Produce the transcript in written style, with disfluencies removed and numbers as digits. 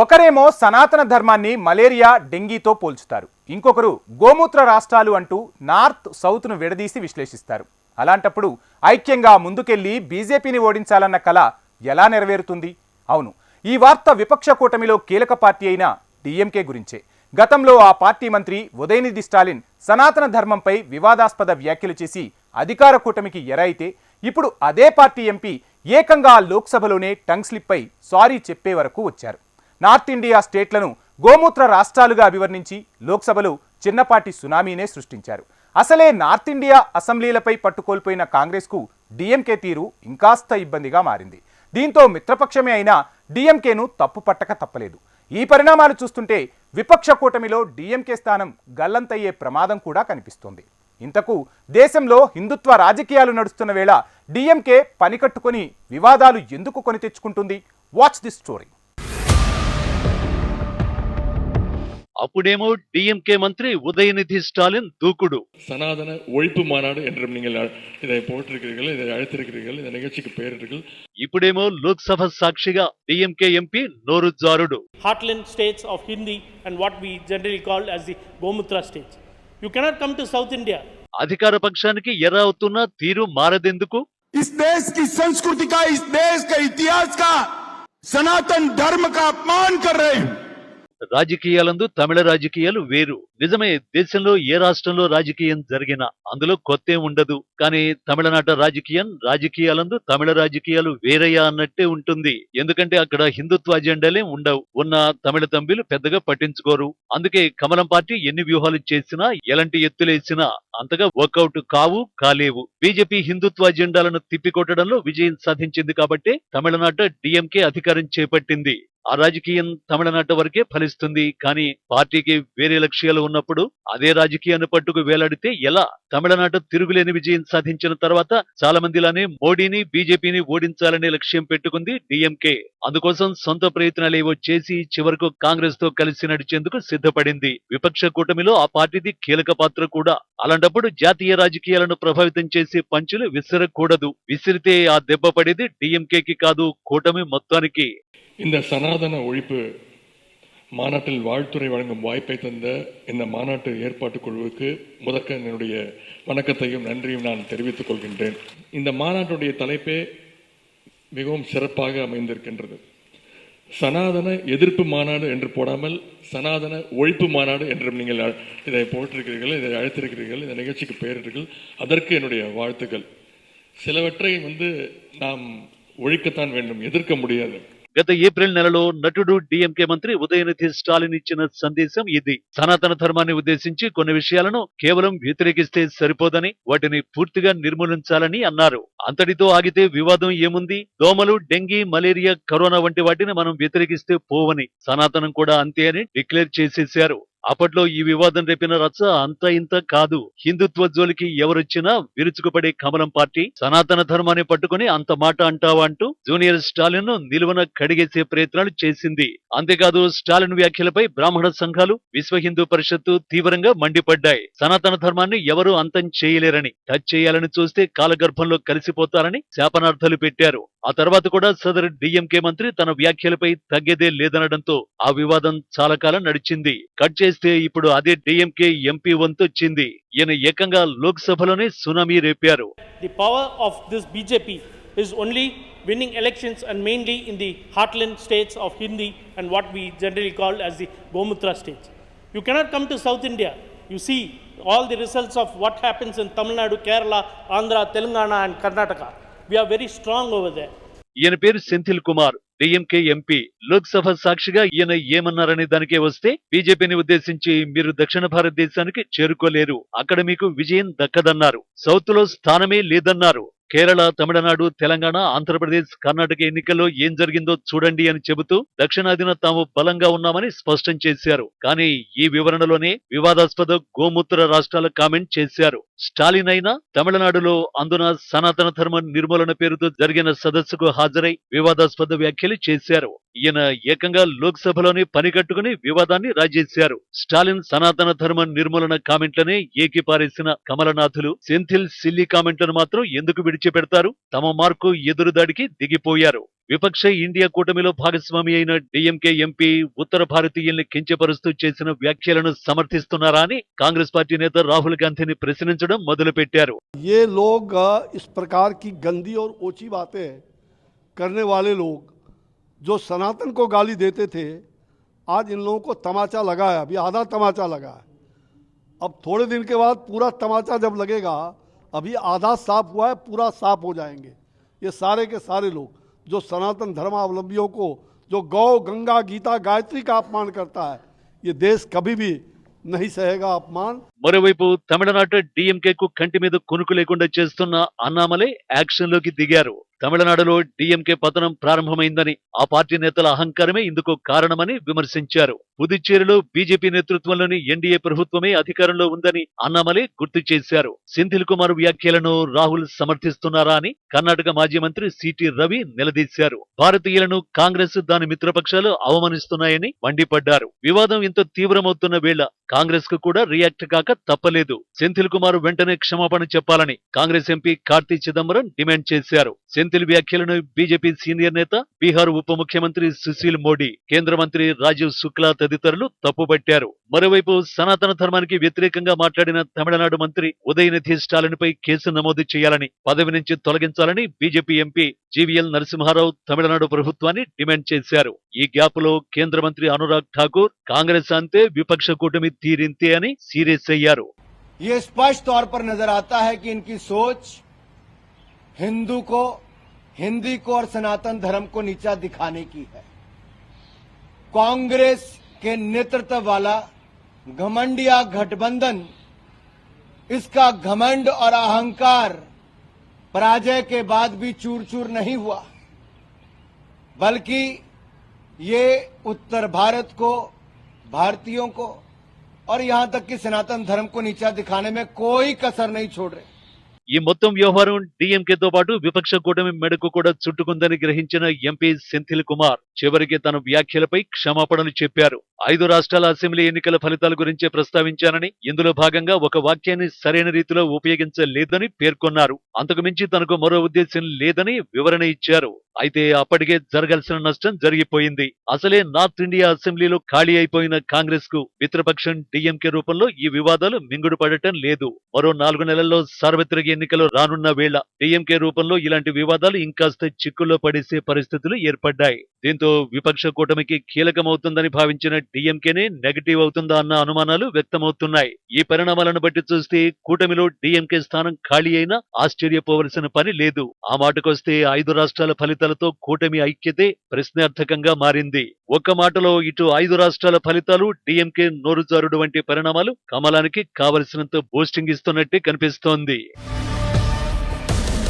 ఒకరేమో సనాతన ధర్మాన్ని మలేరియా డెంగీతో పోల్చుతారు, ఇంకొకరు గోమూత్ర రాష్ట్రాలు అంటూ నార్త్ సౌత్ను విడదీసి విశ్లేషిస్తారు. అలాంటప్పుడు ఐక్యంగా ముందుకెళ్లి బీజేపీని ఓడించాలన్న కల ఎలా నెరవేరుతుంది? అవును, ఈ వార్త విపక్ష కూటమిలో కీలక పార్టీ అయిన డీఎంకే గురించే. గతంలో ఆ పార్టీ మంత్రి ఉదయనిధి స్టాలిన్ సనాతన ధర్మంపై వివాదాస్పద వ్యాఖ్యలు చేసి అధికార కూటమికి ఎరైతే, ఇప్పుడు అదే పార్టీ ఎంపీ ఏకంగా లోక్సభలోనే టంగ్ స్లిప్ పై సారీ చెప్పే వరకు వచ్చారు. నార్త్ ఇండియా స్టేట్లను గోమూత్ర రాష్ట్రాలుగా అభివర్ణించి లోక్సభలో చిన్నపాటి సునామీనే సృష్టించారు. అసలే నార్త్ ఇండియా అసెంబ్లీలపై పట్టుకోల్పోయిన కాంగ్రెస్కు డీఎంకే తీరు ఇంకాస్త ఇబ్బందిగా మారింది. దీంతో మిత్రపక్షమే అయినా డీఎంకేను తప్పు పట్టక తప్పలేదు. ఈ పరిణామాలు చూస్తుంటే విపక్ష కూటమిలో డీఎంకే స్థానం గల్లంతయ్యే ప్రమాదం కూడా కనిపిస్తోంది. ఇంతకు దేశంలో హిందుత్వ రాజకీయాలు నడుస్తున్న వేళ డీఎంకే పని కట్టుకొని వివాదాలు ఎందుకు కొని తెచ్చుకుంటుంది? Watch this story. அப்புடேமோ டிஎம்கே மந்திரி உதயநிதி ஸ்டாலின் தூக்குடு. சனாதன ஒழிப்பு மாநாடு என்றும் நீங்கள் இதை போட்டிருக்கிறீர்கள், இதை அழைத்திருக்கிறீர்கள், இந்த நிகழ்ச்சிக்கு பெயரிட்டீர்கள். ఇప్పుడేమో లోక్సభ సాక్షిగా డిఎంకే ఎంపీ నోరు జారుడు. Heartland states of Hindi and what we generally call as the Gomutra states. You cannot come to South India. అధికార పక్షానికి ఎర్ర అవుతున్న తీరు మారదెందుకు? इस देश की संस्कृति का, इस देश के इतिहास का, सनातन धर्म का अपमान कर रहे हैं. రాజకీయాలందు తమిళ రాజకీయాలు వేరు. నిజమే, దేశంలో ఏ రాష్ట్రంలో రాజకీయం జరిగినా అందులో కొత్తే ఉండదు. కానీ తమిళనాట రాజకీయాలందు తమిళ రాజకీయాలు వేరయ్యా అన్నట్టే ఉంటుంది. ఎందుకంటే అక్కడ హిందుత్వ అజెండాలే ఉండవు. ఉన్న తమిళ తంబిలు పెద్దగా పట్టించుకోరు. అందుకే కమలం పార్టీ ఎన్ని వ్యూహాలు చేసినా, ఎలాంటి ఎత్తులేసినా అంతగా వర్కౌట్ కాలేవు. బీజేపీ హిందుత్వ అజెండాలను తిప్పికొట్టడంలో విజయం సాధించింది కాబట్టి తమిళనాట డిఎంకే అధికారం చేపట్టింది. ఆ రాజకీయం తమిళనాట వరకే ఫలిస్తుంది. కానీ పార్టీకి వేరే లక్ష్యాలు ఉన్నప్పుడు అదే రాజకీయాన్ని పట్టుకు వేలాడితే ఎలా? తమిళనాట తిరుగులేని విజయం సాధించిన తర్వాత చాలా మందిలానే మోడీని, బీజేపీని ఓడించాలనే లక్ష్యం పెట్టుకుంది డిఎంకే. అందుకోసం సొంత ప్రయత్నాలేవో చేసి చివరకు కాంగ్రెస్ తో కలిసి నడిచేందుకు సిద్ధపడింది. విపక్ష కూటమిలో ఆ పార్టీది కీలక పాత్ర కూడా. అలాంటప్పుడు జాతీయ రాజకీయాలను ప్రభావితం చేసే పంచులు విసరకూడదు. విసిరితే ఆ దెబ్బ పడేది డిఎంకేకి కాదు, కూటమి మొత్తానికి. இந்த சனாதன ஒழிப்பு மாநாட்டில் வாழ்த்துறை வழங்கும் வாய்ப்பை தந்த இந்த மாநாட்டு ஏற்பாட்டுக் குழுவுக்கு முதற்க என்னுடைய வணக்கத்தையும் நன்றியும் நான் தெரிவித்துக் கொள்கின்றேன். இந்த மாநாட்டுடைய தலைப்பே மிகவும் சிறப்பாக அமைந்திருக்கின்றது. சனாதன எதிர்ப்பு மாநாடு என்று போடாமல் சனாதன ஒழிப்பு மாநாடு என்றும் நீங்கள் இதை போட்டிருக்கிறீர்கள், இதை அழைத்திருக்கிறீர்கள், இந்த நிகழ்ச்சிக்கு பெயரிட்டீர்கள். அதற்கு என்னுடைய வாழ்த்துக்கள். சிலவற்றை நாம் ஒழிக்கத்தான் வேண்டும், எதிர்க்க முடியாது. గత ఏప్రిల్ నెలలో నటుడు డిఎంకే మంత్రి ఉదయనిధి స్టాలిన్ ఇచ్చిన సందేశం ఇది. సనాతన ధర్మాన్ని ఉద్దేశించి కొన్ని విషయాలను కేవలం వ్యతిరేకిస్తే సరిపోదని, వాటిని పూర్తిగా నిర్మూలించాలని అన్నారు. అంతటితో ఆగితే వివాదం ఏముంది? దోమలు, డెంగీ, మలేరియా, కరోనా వంటి వాటిని మనం వ్యతిరేకిస్తే పోవని, సనాతనం కూడా అంతే అని డిక్లేర్ చేసేశారు. అప్పట్లో ఈ వివాదం రేపిన రచ్చ అంత ఇంత కాదు. హిందుత్వ జోలికి ఎవరొచ్చినా విరుచుకుపడే కమలం పార్టీ సనాతన ధర్మాన్ని పట్టుకుని అంత మాట అంటావా అంటూ జూనియర్ స్టాలిన్ ను నిలువన కడిగేసే ప్రయత్నాలు చేసింది. అంతేకాదు, స్టాలిన్ వ్యాఖ్యలపై బ్రాహ్మణ సంఘాలు, విశ్వ హిందూ పరిషత్తు తీవ్రంగా మండిపడ్డాయి. సనాతన ధర్మాన్ని ఎవరూ అంతం చేయలేరని, టచ్ చేయాలని చూస్తే కాలగర్భంలో కలిసిపోతారని శాపనార్థాలు పెట్టారు. ఆ తర్వాత కూడా సదరు డిఎంకే మంత్రి తన వ్యాఖ్యలపై తగ్గేదే లేదనడంతో ఆ వివాదం చాలా కాలం నడిచింది. కట్ చేస్తే ఇప్పుడు అదే డిఎంకే ఎంపీ వంతొచ్చింది. ఈయన ఏకంగా లోక్సభలోనే tsunami రేపారు. The power of this BJP is only winning elections and mainly in the heartland states of Hindi and what we generally call as the Gomutra states. You cannot come to South India. You see all the results of what happens in Tamil Nadu, Kerala, Andhra, Telangana and Karnataka. We are very strong over there. ఈయన పేరు Senthil Kumar, DMK MP. Lok Sabha సాక్షిగా ఈయన ఏమన్నారనే దానికే వస్తే, బీజేపీని ఉద్దేశించి మీరు దక్షిణ భారతదేశానికి చేరుకోలేరు, అక్కడ మీకు విజయం దక్కదన్నారు. సౌత్ లో స్థానమే లేదన్నారు. కేరళ, తమిళనాడు, తెలంగాణ, ఆంధ్రప్రదేశ్, కర్ణాటక ఎన్నికల్లో ఏం జరిగిందో చూడండి అని చెబుతూ దక్షిణాదిన తాము బలంగా ఉన్నామని స్పష్టం చేశారు. కానీ ఈ వివరణలోనే వివాదాస్పద గోమూత్ర రాష్ట్రాల కామెంట్ చేశారు. స్టాలిన్ అయినా తమిళనాడులో అందున సనాతన ధర్మ నిర్మూలన పేరుతో జరిగిన సదస్సుకు హాజరై వివాదాస్పద వ్యాఖ్యలు చేశారు. ఈయన ఏకంగా లోక్సభలోనే పని కట్టుకుని వివాదాన్ని రాజేశారు. స్టాలిన్ సనాతన ధర్మ నిర్మూలన కామెంట్లనే ఏకిపారేసిన కమలనాథులు సెంథిల్ సిల్లీ కామెంట్లను మాత్రం ఎందుకు విడిచిపెడతారు? తమ మార్కు ఎదురుదాడికి దిగిపోయారు. విపక్ష ఇండియా కూటమిలో భాగస్వామి అయిన డిఎంకే ఎంపీ ఉత్తర భారతీయుల్ని కించపరుస్తూ చేసిన వ్యాఖ్యలను సమర్థిస్తున్నారా అని కాంగ్రెస్ పార్టీ నేత రాహుల్ గాంధీని ప్రశ్నించడం మొదలుపెట్టారు. ये लोग इस प्रकार की गंदी और ओछी बातें करने वाले लोग जो सनातन को गाली देते थे, आज इन लोगों को तमाचा लगा है. अभी आधा तमाचा लगा है, अब थोड़े दिन के बाद पूरा तमाचा जब लगेगा, अभी आधा साफ हुआ है, पूरा साफ हो जाएंगे. ये सारे के सारे लोग जो सनातन धर्मावलंबियों को, जो गौ गंगा गीता गायत्री का अपमान करता है, ये देश कभी भी नहीं सहेगा अपमान. మరోవైపు తమిళనాట డిఎంకేకు కంటి మీద కునుకు లేకుండా చేస్తున్న అన్నామలై యాక్షన్లోకి దిగారు. తమిళనాడులో డిఎంకే పతనం ప్రారంభమైందని, ఆ పార్టీ నేతల అహంకారమే ఇందుకు కారణమని విమర్శించారు. పుదుచ్చేరిలో బీజేపీ నేతృత్వంలోని ఎన్డీఏ ప్రభుత్వమే అధికారంలో ఉందని అన్నామలై గుర్తు చేశారు. సెంథిల్ కుమార్ వ్యాఖ్యలను రాహుల్ సమర్థిస్తున్నారా అని కర్ణాటక మాజీ మంత్రి సిటి రవి నిలదీశారు. భారతీయులను కాంగ్రెస్ దాని మిత్రపక్షాలు అవమానిస్తున్నాయని మండిపడ్డారు. వివాదం ఇంత తీవ్రమవుతున్న వేళ కాంగ్రెస్ కు కూడా రియాక్ట్ కాక తప్పలేదు. సెంథిల్ కుమార్ వెంటనే క్షమాపణ చెప్పాలని కాంగ్రెస్ ఎంపీ కార్తీ చిదంబరం డిమాండ్ చేశారు. సెంథిల్ వ్యాఖ్యలను బీజేపీ సీనియర్ నేత, బీహార్ ఉప ముఖ్యమంత్రి సుశీల్ మోడీ, కేంద్ర మంత్రి రాజీవ్ శుక్లా తదితరులు తప్పుపట్టారు. మరోవైపు సనాతన ధర్మానికి వ్యతిరేకంగా మాట్లాడిన తమిళనాడు మంత్రి ఉదయనిధి స్టాలిన్పై కేసు నమోదు చేయాలని, పదవి నుంచి తొలగించాలని BJP MP GVL Narasimha Rao Tamil Nadu ప్రభుత్వాన్ని డిమాండ్ చేశారు. ఈ గ్యాప్ లో కేంద్ర మంత్రి అనురాగ్ ఠాకూర్ కాంగ్రెస్ అంతే, విపక్ష కూటమి తీరింతే అని సీరియస్ అయ్యారు. ये स्पष्ट तौर पर नजर आता है कि इनकी सोच हिंदू को, हिंदी को और सनातन धर्म को नीचा दिखाने की है. कांग्रेस के नेतृत्व वाला घमंडिया गठबंधन, इसका घमंड और अहंकार पराजय के बाद भी चूर चूर नहीं हुआ, बल्कि ये उत्तर भारत को, भारतीयों को और यहां तक कि सनातन धर्म को नीचा दिखाने में कोई कसर नहीं छोड़ रहे. ఈ మొత్తం వ్యవహారం డిఎంకేతో పాటు విపక్ష కూటమి మెడకు కూడా చుట్టుకుందని గ్రహించిన ఎంపీ సెంథిల్ కుమార్ చివరికి తన వ్యాఖ్యలపై క్షమాపణలు చెప్పారు. 5 రాష్ట్రాల అసెంబ్లీ ఎన్నికల ఫలితాల గురించే ప్రస్తావించానని, ఇందులో భాగంగా ఒక వాక్యాన్ని సరైన రీతిలో ఉపయోగించలేదని పేర్కొన్నారు. అంతకుమించి తనకు మరో ఉద్దేశం లేదని వివరణ ఇచ్చారు. అయితే అప్పటికే జరగాల్సిన నష్టం జరిగిపోయింది. అసలే నార్త్ ఇండియా అసెంబ్లీలో ఖాళీ అయిపోయిన కాంగ్రెస్ కు మిత్రపక్షం డిఎంకే రూపంలో ఈ వివాదాలు మింగుడు పడటం లేదు. మరో 4 నెలల్లో సార్వత్రిక ఎన్నికలు రానున్న వేళ డిఎంకే రూపంలో ఇలాంటి వివాదాలు ఇంకాస్త చిక్కుల్లో పడేసే పరిస్థితులు ఏర్పడ్డాయి. దీంతో విపక్ష కూటమికి కీలకమవుతుందని భావించిన డిఎంకేనే నెగటివ్ అవుతుందా అన్న అనుమానాలు వ్యక్తమవుతున్నాయి. ఈ పరిణామాలను బట్టి చూస్తే కూటమిలో డిఎంకే స్థానం ఖాళీ అయినా ఆశ్చర్యపోవలసిన పని లేదు. ఆ మాటకొస్తే 5 రాష్ట్రాల ఫలితాలతో కూటమి ఐక్యతే ప్రశ్నార్థకంగా మారింది. ఒక్క మాటలో ఇటు 5 రాష్ట్రాల ఫలితాలు, డిఎంకే నోరుజారుడు వంటి పరిణామాలు కమలానికి కావలసినంత బూస్టింగ్ ఇస్తున్నట్టే కనిపిస్తోంది.